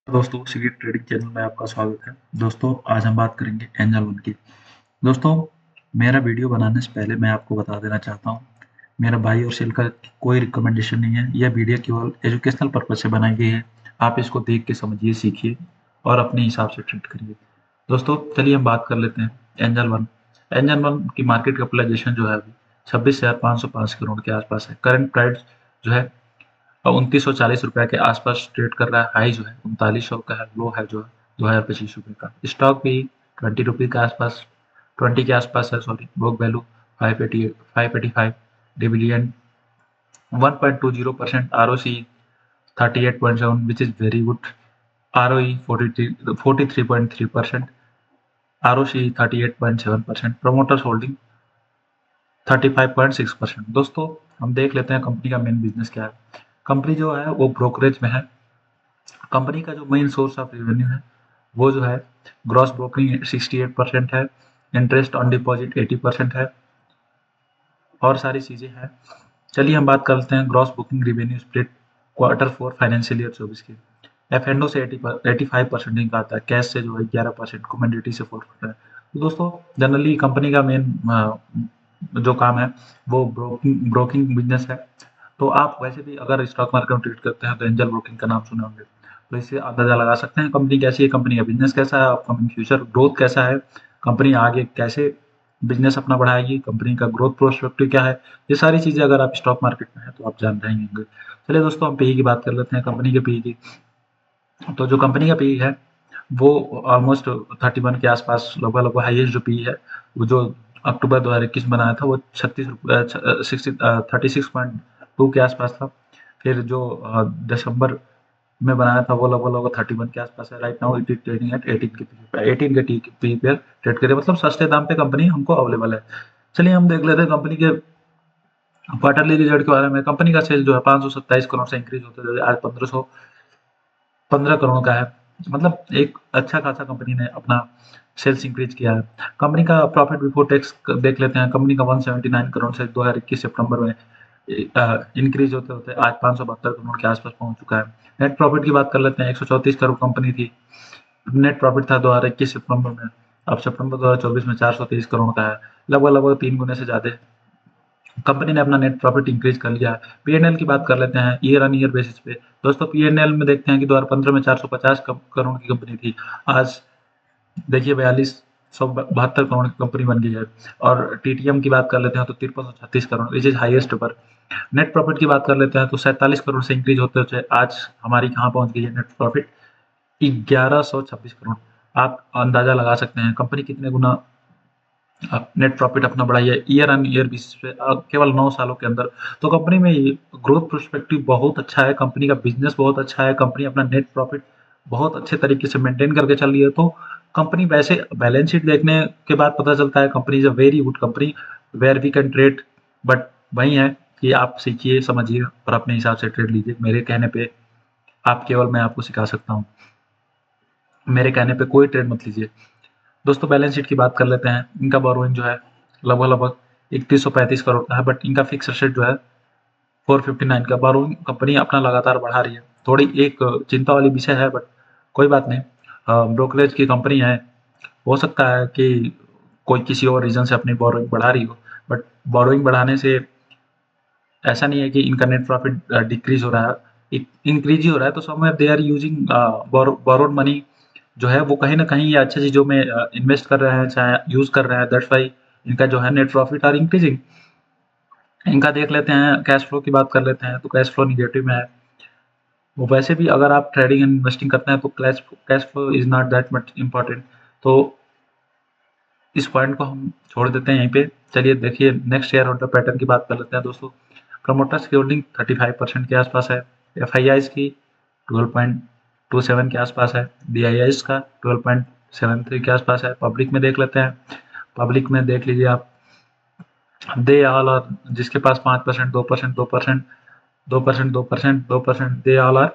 दोस्तों secret trading channel में आपका स्वागत है। दोस्तों आज हम बात करेंगे एंजल वन की। दोस्तों मेरा वीडियो बनाने से पहले मैं आपको बता देना चाहता हूँ, मेरा भाई और सेल का कोई रिकमेंडेशन नहीं है। यह वीडियो केवल एजुकेशनल पर्पज से बनाई गई है। आप इसको देख के समझिए, सीखिए और अपने हिसाब से ट्रेड करिए। दोस्तों चलिए हम बात कर लेते हैं एंजल वन। एंजल वन की मार्केट कैपिटलाइजेशन जो है अभी 26,505 करोड़ के आसपास है। करंट प्राइस जो है 2940 रुपए के आसपास ट्रेड कर रहा है। हाई जो है 3900 का है, लो है जो है 2025 रुपए का। स्टॉक भी 20 रुपये के आसपास, 20 के आसपास है। Sorry, book value 585 dividend 1.20%, ROC 38.7 which is very good, ROE 43.3%, ROC 38.7%, promoters holding 35.6%। दोस्तों हम देख लेते हैं कंपनी का मेन बिजनेस क्या है। कंपनी जो है वो ब्रोकरेज में है। कंपनी का जो मेन सोर्स ऑफ रेवेन्यू है वो जो है ग्रॉस ब्रोकिंग 68% है, इंटरेस्ट ऑन डिपॉजिट 80% है और सारी चीज़ें हैं। चलिए हम बात करते हैं gross booking revenue split Q4 financial year 24 की। F&O से 85% इनका आता है, कैश से जो है 11%, कमोडिटी से 4% है। तो दोस्तों जनरली कंपनी का मेन जो काम है वो ब्रोकिंग बिजनेस है। तो आप वैसे भी अगर स्टॉक मार्केट में ट्रेड करते हैं तो एंजल ब्रोकिंग का नाम सुने होंगे, तो इससे अंदाजा लगा सकते हैं कंपनी कैसी है, कंपनी का बिजनेस कैसा है, अपकमिंग फ्यूचर ग्रोथ कैसा है, कंपनी आगे कैसे बिजनेस अपना बढ़ाएगी, कंपनी का ग्रोथ प्रोस्पेक्टिव क्या है। ये सारी चीज़ें अगर आप स्टॉक मार्केट में है तो आप जान रहे होंगे। चलिए दोस्तों हम पीई की बात कर लेते हैं, कंपनी के पीई की। तो जो कंपनी का पीई है वो ऑलमोस्ट 31 के आसपास, लगभग लगभग हाईएस्ट जो पीई है वो जो अक्टूबर 2021 में बनाया था वो 36.2 के आसपास था। फिर जो दिसंबर में बनाया था वो लगभग लगभग 31 के आसपास है। Right now it is trading at 18 के पी पे ट्रेड करे, मतलब सस्ते दाम पे कंपनी हमको अवेलेबल है। चलिए हम देख लेते हैं कंपनी के क्वार्टरली रिजल्ट के बारे में। कंपनी का सेल जो है 527 करोड़ से इंक्रीज होते हुए आज 1515 करोड़ का है। मतलब एक अच्छा खासा कंपनी ने अपना सेल्स इंक्रीज किया है। कंपनी का प्रॉफिट बिफोर टैक्स देख लेते हैं। कंपनी का 179 करोड़ से 2021 सितंबर में इंक्रीज होते होते आज 572 करोड़ के आसपास पहुंच चुका है। नेट प्रॉफिट की बात कर लेते हैं। 134 करोड़ कंपनी थी, नेट प्रॉफिट था 2021 सितंबर में, अब सितंबर 2024 में 423 करोड़ का है, लगभग लगभग 3 गुने से ज्यादा कंपनी ने अपना नेट प्रॉफिट इंक्रीज कर लिया है। पीएनएल की बात कर लेते हैं ईयर ऑन ईयर बेसिस पे। दोस्तों पीएनएल में देखते हैं कि 2015 में 450 करोड़ की कंपनी थी, आज देखिए 4272 करोड़ की कंपनी बन गई है। और टीटीएम की बात कर लेते हैं तो 5336 करोड़, विच इज हाईएस्ट पर। नेट प्रॉफिट की बात कर लेते हैं तो 47 करोड़ से इंक्रीज होते हुए आज हमारी कहाँ पहुंच गई है नेट प्रॉफिट 1126 करोड़। आप अंदाजा लगा सकते हैं कंपनी कितने गुना नेट प्रॉफिट अपना बढ़ाई है ईयर ऑन ईयर बेसिस पे केवल 9 सालों के अंदर। तो कंपनी में ग्रोथ पर्सपेक्टिव बहुत अच्छा है, कंपनी का बिजनेस बहुत अच्छा है, कंपनी अपना नेट प्रॉफिट बहुत अच्छे तरीके से मेंटेन करके चल रही है। तो कंपनी वैसे बैलेंस शीट देखने के बाद पता चलता है company is a very good company where we can trade. But वही है कि आप सीखिए, समझिए और अपने हिसाब से ट्रेड लीजिए। मेरे कहने पे आप केवल मैं आपको सिखा सकता हूँ, मेरे कहने पे कोई ट्रेड मत लीजिए। दोस्तों बैलेंस शीट की बात कर लेते हैं। इनका बोरोइंग जो है लगभग लगभग 3135 करोड़ का है, बट इनका फिक्स एसेट जो है 459 का। बोरोइंग कंपनी अपना लगातार बढ़ा रही है, थोड़ी एक चिंता वाली विषय है, बट कोई बात नहीं। ब्रोकरेज की कंपनी है, हो सकता है कि कोई किसी और रीजन से अपनी बोरोइंग बढ़ा रही हो, बट बोरोइंग बढ़ाने से ऐसा नहीं है कि इनका नेट प्रॉफिट डिक्रीज हो रहा है, इंक्रीज ही हो रहा है। तो somewhere they are using borrowed money जो है वो कहीं ना कहीं ये अच्छी चीज़ों में इन्वेस्ट कर रहे हैं, चाहे यूज़ कर रहे हैं। दैट्स वाई इनका जो है नेट प्रॉफिट आर इंक्रीजिंग। इनका देख लेते हैं, कैश फ्लो की बात कर लेते हैं तो कैश फ्लो निगेटिव में है। वो वैसे भी अगर आप ट्रेडिंग एंड इन्वेस्टिंग करते हैं तो cash flow is not that much important. तो इस पॉइंट को हम छोड़ देते हैं यहीं पे। चलिए देखिए नेक्स्ट शेयर होल्डर पैटर्न की बात कर लेते हैं दोस्तों। प्रमोटर्स की होल्डिंग 35% के आसपास है। एफ आई आईज की 12.27 के आसपास है। डी आई आईज का 12.73 के आसपास है। पब्लिक में देख लेते हैं, पब्लिक में देख लीजिए आप, दे ऑल आर, जिसके पास 5%, 2%, 2%, 2%, 2%, 2%, दे ऑल आर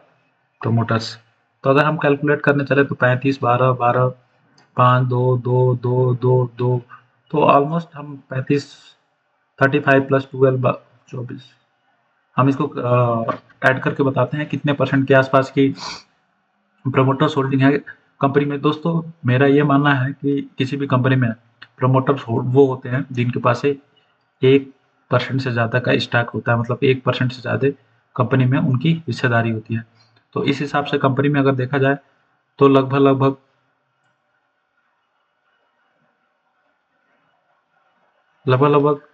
प्रमोटर्स। तो अगर हम कैलकुलेट करने चले तो 35, 12, 12, 5, 2, 2, 2, 2, 2, तो ऑलमोस्ट हम 35, 35 प्लस 12 24, हम इसको ऐड करके बताते हैं कितने परसेंट के आसपास की प्रमोटर्स होल्डिंग है कंपनी में। दोस्तों मेरा ये मानना है कि किसी भी कंपनी में प्रमोटर्स वो होते हैं जिनके पास 1% से ज़्यादा का स्टॉक होता है, मतलब 1% से ज़्यादा कंपनी में उनकी हिस्सेदारी होती है। तो इस हिसाब से कंपनी में अगर देखा जाए तो लगभग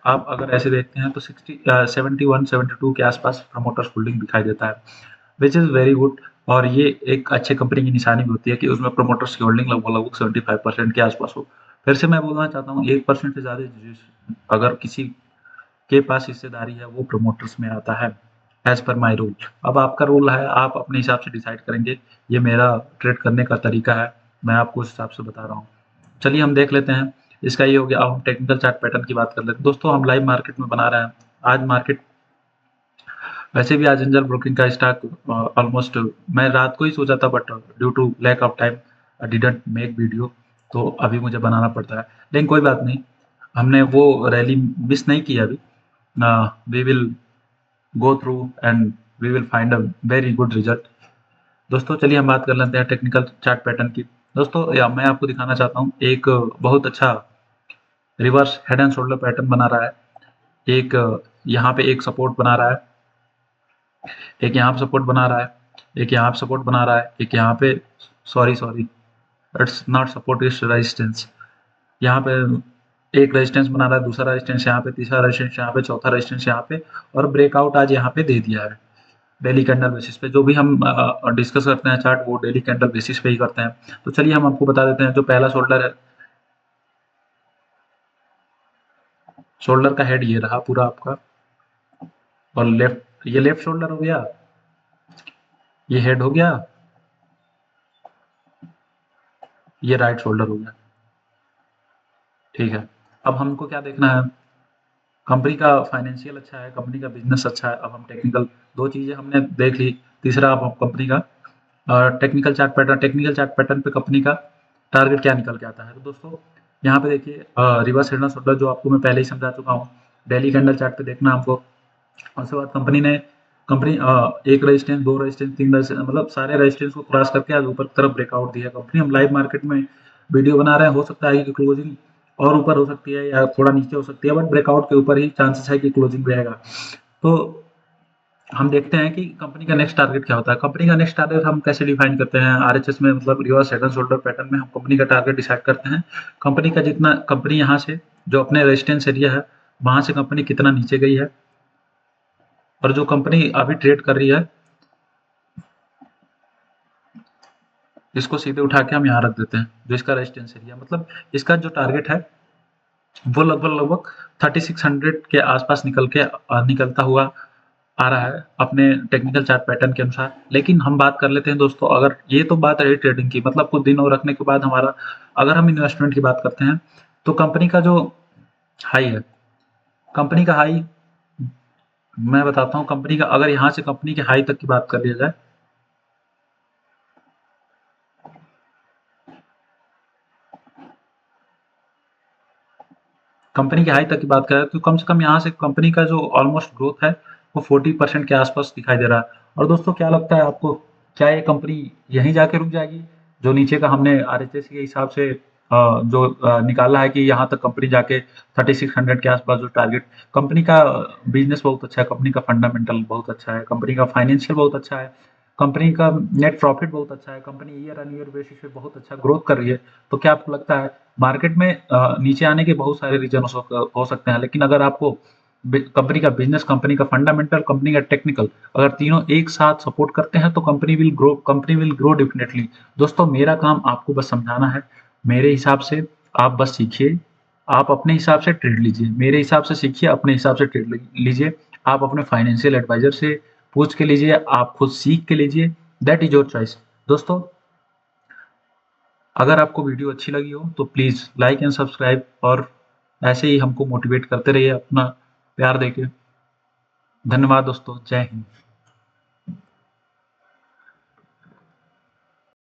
आप अगर ऐसे देखते हैं तो 71-72 के आसपास प्रमोटर्स होल्डिंग दिखाई देता है, विच इज़ वेरी गुड। और ये एक अच्छे कंपनी की निशानी भी होती है कि उसमें प्रमोटर्स की होल्डिंग लगभग 75% के आसपास हो। फिर से मैं बोलना चाहता हूँ 1% से ज़्यादा अगर किसी के पास हिस्सेदारी है वो प्रमोटर्स में आता है, एज पर माई रूल। अब आपका रूल है, आप अपने हिसाब से डिसाइड करेंगे। ये मेरा ट्रेड करने का तरीका है, मैं आपको उस हिसाब से बता रहा हूँ। चलिए हम देख लेते हैं। इसका ये हो गया। अब हम टेक्निकल चार्ट पैटर्न की बात कर लेते हैं। दोस्तों हम लाइव मार्केट में बना रहे हैं। आज मार्केट वैसे भी आज एंजल ब्रोकिंग का स्टॉक ऑलमोस्ट मैं रात को ही सोचा था, but due to lack of time I didn't make video, तो अभी मुझे बनाना पड़ता है। लेकिन कोई बात नहीं, हमने वो रैली मिस नहीं की अभी। We will go through and we will find a very good result. दोस्तों चलिए हम बात कर लेते हैं टेक्निकल चार्ट पैटर्न की। दोस्तों या मैं आपको दिखाना चाहता हूँ एक बहुत अच्छा reverse head and shoulder pattern बना रहा है। एक यहाँ पे एक सपोर्ट बना रहा है, एक यहाँ पे सपोर्ट बना रहा है, एक यहाँ पे सपोर्ट बना रहा है, एक यहाँ पे sorry it's not support, its resistance. यहाँ पे एक रेजिस्टेंस बना रहा है, दूसरा रेजिस्टेंस यहाँ पे, तीसरा रेजिस्टेंस यहाँ पे, चौथा रेजिस्टेंस यहाँ पे, और ब्रेकआउट आज यहाँ पे दे दिया है डेली कैंडल बेसिस पे। जो भी हम डिस्कस करते हैं चार्ट वो डेली कैंडल बेसिस पे ही करते हैं। तो चलिए हम आपको बता देते हैं। जो पहला शोल्डर है, शोल्डर का हेड ये रहा पूरा आपका, और लेफ्ट, ये लेफ्ट शोल्डर हो गया, ये हेड हो गया, ये राइट शोल्डर हो गया। ठीक है, अब हमको क्या देखना है? कंपनी का फाइनेंशियल अच्छा है, कंपनी का बिजनेस अच्छा है। अब हम टेक्निकल, दो चीजें हमने देख ली। तीसरा अब हम कंपनी का technical chart pattern, technical chart pattern पे कंपनी का टारगेट क्या निकल के आता है। तो दोस्तों यहाँ पे देखिए रिवर्स हेड एंड शोल्डर जो आपको मैं पहले ही समझा चुका हूँ। डेली कैंडल चार्ट पे देखना हमको। उसके बाद कंपनी एक रेजिस्टेंस, दो रेजिस्टेंस, तीन रेजिस्टेंस, मतलब सारे रेजिस्टेंस को क्रॉस करके आज ऊपर की तरफ ब्रेकआउट दिया कंपनी। हम लाइव मार्केट में वीडियो बना रहे हैं, हो सकता है कि क्लोजिंग और ऊपर हो सकती है या थोड़ा नीचे हो सकती है, बट ब्रेकआउट के ऊपर ही चांसेस है कि क्लोजिंग रहेगा। तो हम देखते हैं कि कंपनी का नेक्स्ट टारगेट क्या होता है। कंपनी का नेक्स्ट टारगेट हम कैसे डिफाइन करते हैं? आरएचएस में, मतलब reverse head and shoulder pattern में हम कंपनी का टारगेट डिसाइड करते हैं। कंपनी का जितना, कंपनी यहाँ से जो अपने रेजिस्टेंस एरिया है वहां से कंपनी कितना नीचे गई है, और जो कंपनी अभी ट्रेड कर रही है इसको सीधे उठा के हम यहाँ रख देते हैं। जो इसका रेजिस्टेंस एरिया, मतलब इसका जो टारगेट है वो लगभग 3600 के आसपास निकलता हुआ आ रहा है अपने टेक्निकल चार्ट पैटर्न के अनुसार। लेकिन हम बात कर लेते हैं दोस्तों, अगर ये तो बात रही ट्रेडिंग की, मतलब कुछ दिनों रखने के बाद हमारा, अगर हम इन्वेस्टमेंट की बात करते हैं तो कंपनी का जो हाई है, कंपनी का हाई मैं बताता हूँ। कंपनी का अगर यहाँ से कंपनी के हाई तक की बात कर लिया जाए, कंपनी के हाई तक की बात करें तो कम से कम यहाँ से कंपनी का जो ऑलमोस्ट ग्रोथ है वो 40% के आसपास दिखाई दे रहा है। और दोस्तों क्या लगता है आपको, क्या ये कंपनी यहीं जाके रुक जाएगी? जो नीचे का हमने आरएचएस के हिसाब से जो निकाला है कि यहाँ तक कंपनी जाके 3600 के आसपास जो टारगेट, कंपनी का बिजनेस बहुत अच्छा है, कंपनी का फंडामेंटल बहुत अच्छा है, कंपनी का फाइनेंशियल बहुत अच्छा है, कंपनी का नेट प्रॉफिट बहुत अच्छा है, company year on year basis पे बहुत अच्छा ग्रोथ कर रही है। तो क्या आपको लगता है मार्केट में नीचे आने के बहुत सारे रीजन हो सकते हैं, लेकिन अगर आपको कंपनी का बिजनेस, कंपनी का फंडामेंटल, कंपनी का टेक्निकल, अगर तीनों एक साथ सपोर्ट करते हैं तो कंपनी विल ग्रो डेफिनेटली। दोस्तों मेरा काम आपको बस समझाना है। मेरे हिसाब से आप बस सीखिए, आप अपने हिसाब से ट्रेड लीजिए, मेरे हिसाब से सीखिए, अपने हिसाब से ट्रेड लीजिए। आप अपने फाइनेंशियल एडवाइजर से पूछ के लीजिए, आप खुद सीख के लीजिए, दैट इज योर चॉइस। दोस्तों अगर आपको वीडियो अच्छी लगी हो तो प्लीज़ लाइक एंड सब्सक्राइब, और ऐसे ही हमको मोटिवेट करते रहिए अपना प्यार देके। धन्यवाद दोस्तों, जय हिंद।